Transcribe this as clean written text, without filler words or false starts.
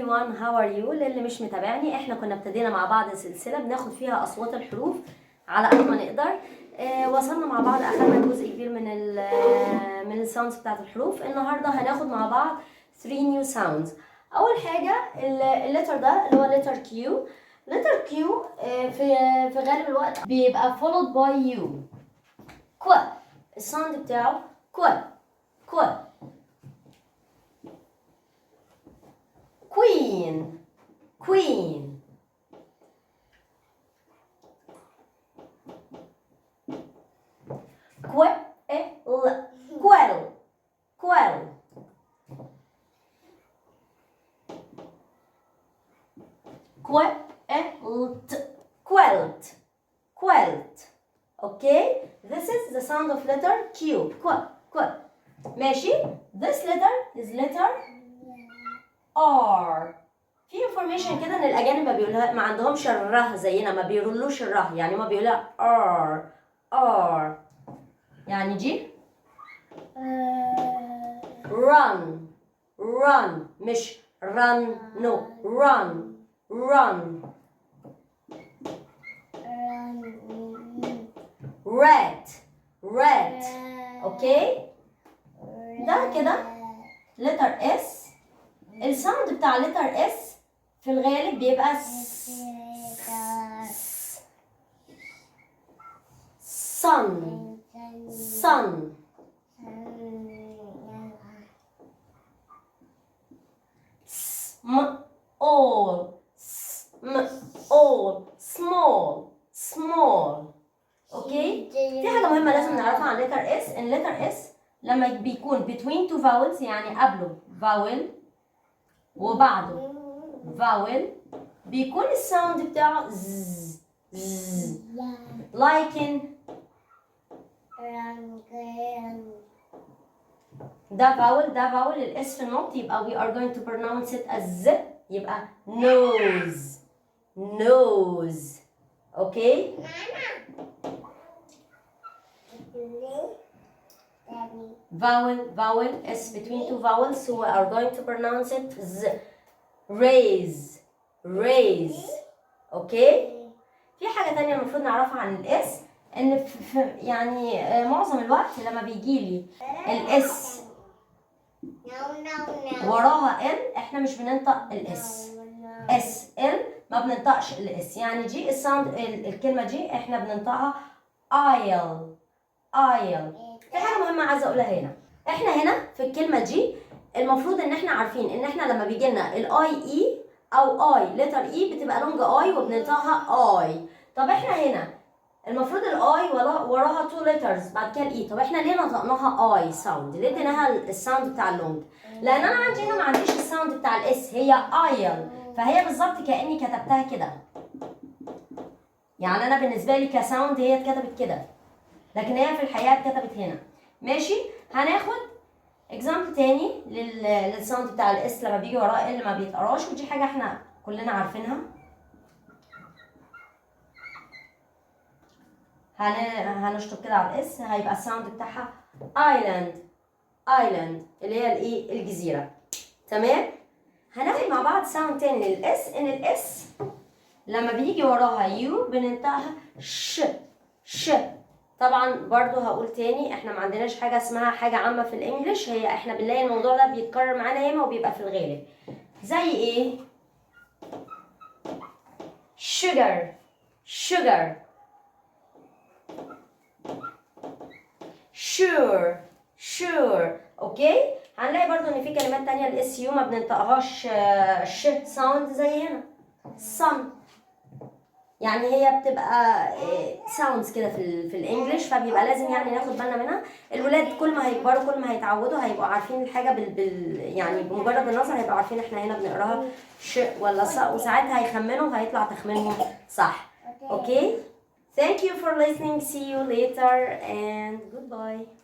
everyone, how are you؟ للي مش متابعني، احنا كنا ابتدينا مع بعض سلسلة بناخد فيها أصوات الحروف على قد ما نقدر. وصلنا مع بعض، أخذنا جزء كبير من الساوندز بتاعت الحروف. النهاردة هناخد مع بعض 3 new sounds. أول حاجة اللتر ده اللي هو letter Q. letter Q في غالب الوقت بيبقى followed by U. كو الساوند بتاعه كو كو. queen queen quell quell quell quilt quilt. Okay, this is the sound of letter Q. Q. ماشي. This letter is letter R. في information كده ان الاجانب ما عندهمش الره زينا، ما بيرولوش الره، يعني ما بيقولها R R. يعني جي run run مش run no run run. red red. اوكي ده كده letter S. الساوند بتاع letter S في الغالب بيبقى sun sun. all small small. اوكي، في حاجه مهمه لازم نعرفها عن letter S. ان letter S لما بيكون between two vowels، يعني قبله vowel وبعده vowel، بيكون الساوند بتاعه ز ز. like in ده vowel الاس في النطق، يبقى we are going to pronounce it as z، يبقى nose nose. اوكي vowel S between two vowels, so we are going to pronounce it z. raise raise. اوكي، في حاجة تانية المفروض نعرفها عن الاس، ان يعني معظم الوقت لما بيجي لي الاس وراها ال، احنا مش بننطق الاس. اس ال ما بننطقش الاس. يعني جي الساوند الكلمة جي احنا بننطقها ايل ايل. في حاجة مهمة عايزة اقولها هنا. احنا هنا في الكلمة جي المفروض ان احنا عارفين ان احنا لما بيجي لنا الاي اي او اي لتر اي بتبقى لونج اي وبننطقها اي. طب احنا هنا المفروض الاي وراها تو ليترز بعد كده الاي. طب احنا ليه نطقناها اي ساوند؟ ليه اديناها الساوند بتاع اللونج؟ لان انا عندي هنا ما عنديش الساوند بتاع الاس، هي ايل، فهي بالظبط كاني كتبتها كده. يعني انا بالنسبه لي كساوند هي اتكتبت كده، لكن هي في الحقيقه اتكتبت هنا. ماشي، هناخد اكزامبل تاني للساوند بتاع الاس لما بيجي وراه ال ما بيتقراش، ودي حاجه احنا كلنا عارفينها. هنشطب كده على الاس، هيبقى الساوند بتاعها ايلاند ايلاند اللي هي الايه الجزيره. تمام. هناخد مع بعض ساوند تاني للاس. ان الاس لما بيجي وراها يو بننطقها ش. طبعا برضو هقول تاني، احنا ما عندناش حاجه اسمها حاجه عامه في الانجليش، هي احنا بنلاقي الموضوع ده بيتكرر معانا ياما وبيبقى في الغالب. زي ايه؟ sugar sugar sure. اوكي، هنلاقي برضو ان في كلمات تانية الاس يو ما بننطقهاش ش ساوند زي هنا sun. يعني هي بتبقى ساوندز كده في الانجليش، فبيبقى لازم يعني ناخد بالنا منها. الولاد كل ما هيكبروا كل ما هيتعودوا هيبقوا عارفين الحاجه يعني بمجرد النظر هيبقوا عارفين احنا هنا بنقراها ش ولا ص، وساعتها هيخمنوا وهيطلع تخمينهم صح. اوكي، thank you for listening. See you later and goodbye.